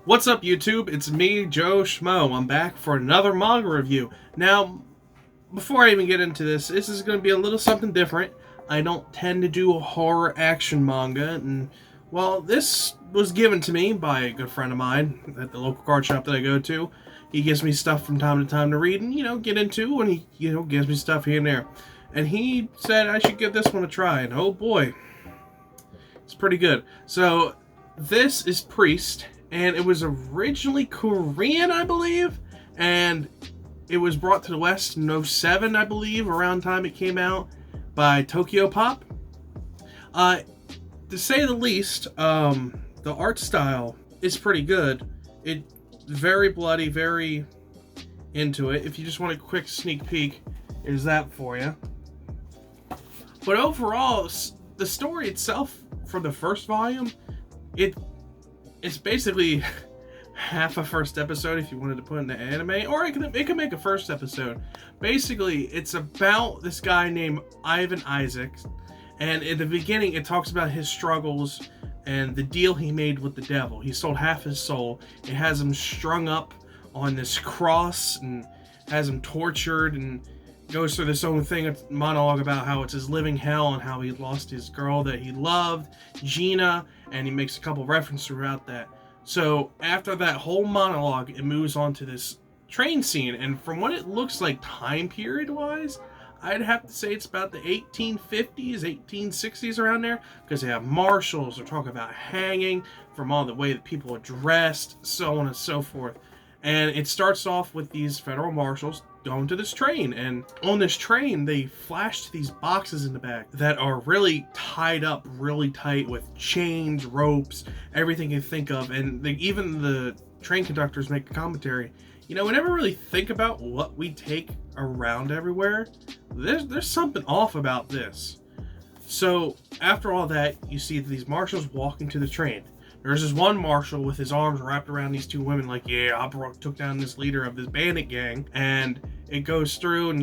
What's up, YouTube? It's me, Joe Schmmo. I'm back for another manga review. Now, before I even get into this is going to be a little something different. I don't tend to do a horror action manga, and well, this was given to me by a good friend of mine at the local card shop that I go to. He gives me stuff from time to time to read and, get into, and he, gives me stuff here and there. And he said I should give this one a try, and oh boy, it's pretty good. So, this is Priest, and it was originally Korean, I believe, and it was brought to the West in 07, I believe, around time it came out, by Tokyo Pop. To say the least, the art style is pretty good. It's very bloody, very into it. If you just want a quick sneak peek, here's that for you. But overall, the story itself from the first volume, it's basically half a first episode if you wanted to put in the anime, or it can make a first episode. Basically, it's about this guy named Ivan Isaac, and in the beginning it talks about his struggles and the deal he made with the devil. He sold half his soul. It has him strung up on this cross and has him tortured, and goes through this own thing, a monologue about how it's his living hell and how he lost his girl that he loved, Gina, and he makes a couple references throughout that. So after that whole monologue, it moves on to this train scene, and from what it looks like time period wise, I'd have to say it's about the 1850s, 1860s, around there, because they have marshals, they're talking about hanging from all the way that people are dressed, so on and so forth. And it starts off with these federal marshals going to this train, and on this train they flash to these boxes in the back that are really tied up really tight with chains, ropes, everything you think of. And even the train conductors make a commentary. We never really think about what we take around everywhere. There's something off about this. So after all that, you see these marshals walking to the train. There's this one marshal with his arms wrapped around these two women like, yeah, I took down this leader of this bandit gang. And it goes through and,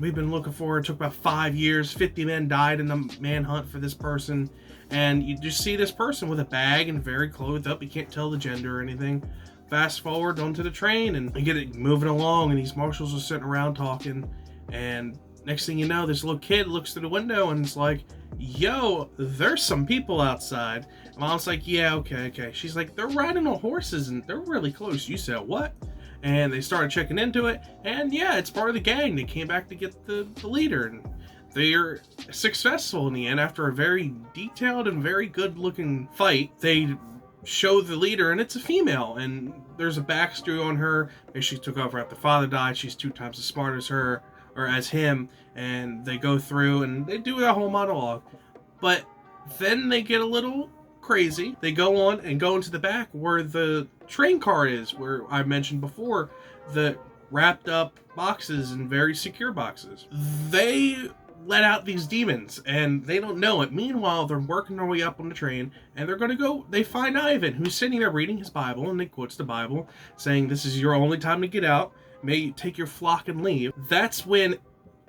we've been looking for it. It took about 5 years. 50 men died in the manhunt for this person. And you just see this person with a bag and very clothed up. You can't tell the gender or anything. Fast forward onto the train and you get it moving along, and these marshals are sitting around talking. And next thing you know, this little kid looks through the window and it's like, yo, there's some people outside. And Mom's like, yeah, okay. She's like, they're riding on horses and they're really close. You said what? And they started checking into it, and yeah, it's part of the gang. They came back to get the leader, and they're successful in the end. After a very detailed and very good looking fight, they show the leader, and it's a female, and there's a backstory on her. She took over after father died. She's 2 times as smart as her, or as him, and they go through and they do that whole monologue. But then they get a little crazy. They go on and go into the back where the train car is, where I mentioned before, the wrapped up boxes and very secure boxes. They let out these demons and they don't know it. Meanwhile, they're working their way up on the train, and they're gonna go, they find Ivan, who's sitting there reading his Bible, and he quotes the Bible saying, this is your only time to get out. May you take your flock and leave. That's when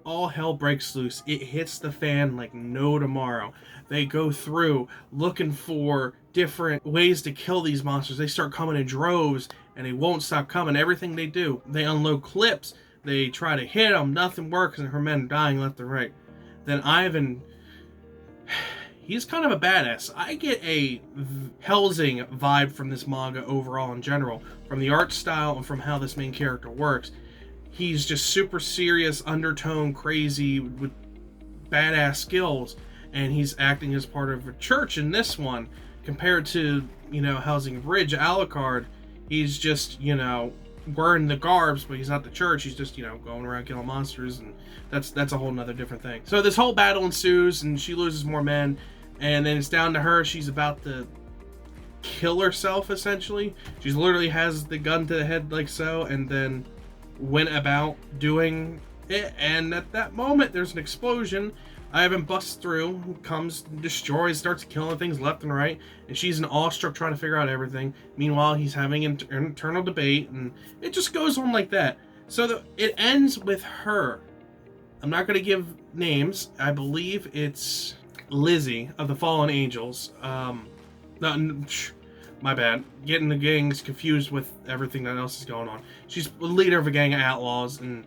all hell breaks loose. It hits the fan like no tomorrow. They go through looking for different ways to kill these monsters. They start coming in droves, and they won't stop coming. Everything they do, they unload clips. They try to hit them. Nothing works, and her men are dying left and right. Then Ivan, he's kind of a badass. I get a Helsing vibe from this manga overall in general, from the art style and from how this main character works. He's just super serious, undertone, crazy, with badass skills, and he's acting as part of a church in this one, compared to, Helsing Bridge, Alucard. He's just, wearing the garbs, but he's not the church. He's just, going around killing monsters, and that's a whole nother different thing. So this whole battle ensues, and she loses more men, and then it's down to her. She's about to kill herself, essentially. She literally has the gun to the head like so, and then went about doing it, and at that moment there's an explosion. Ivan busts through, comes, destroys, starts killing things left and right, and she's an awestruck trying to figure out everything. Meanwhile, he's having an internal debate, and it just goes on like that. So it ends with her. I'm not going to give names. I believe it's Lizzie of the Fallen Angels. My bad. Getting the gangs confused with everything that else is going on. She's the leader of a gang of outlaws, and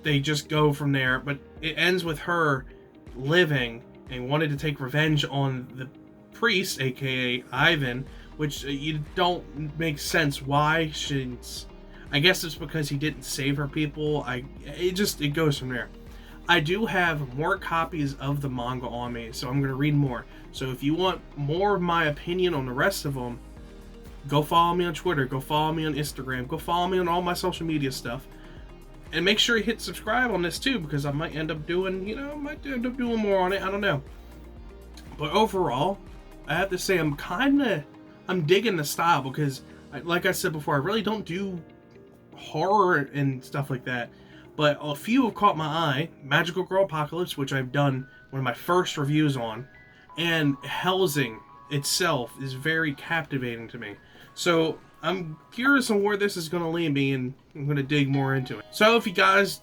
they just go from there. But it ends with her living and wanted to take revenge on the priest, aka Ivan, which you don't make sense. Why she's... I guess it's because he didn't save her people. It goes from there. I do have more copies of the manga on me, so I'm going to read more. So if you want more of my opinion on the rest of them, go follow me on Twitter, go follow me on Instagram, go follow me on all my social media stuff. And make sure you hit subscribe on this too, because I might end up doing, more on it. I don't know. But overall, I have to say I'm digging the style, because like I said before, I really don't do horror and stuff like that. But a few have caught my eye. Magical Girl Apocalypse, which I've done one of my first reviews on, and Helsing itself is very captivating to me. So I'm curious on where this is going to lead me, and I'm going to dig more into it. So if you guys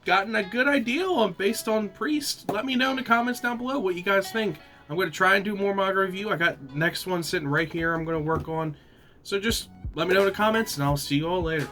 gotten a good idea based on Priest, let me know in the comments down below what you guys think. I'm going to try and do more manga review. I got next one sitting right here I'm going to work on. So just let me know in the comments, and I'll see you all later.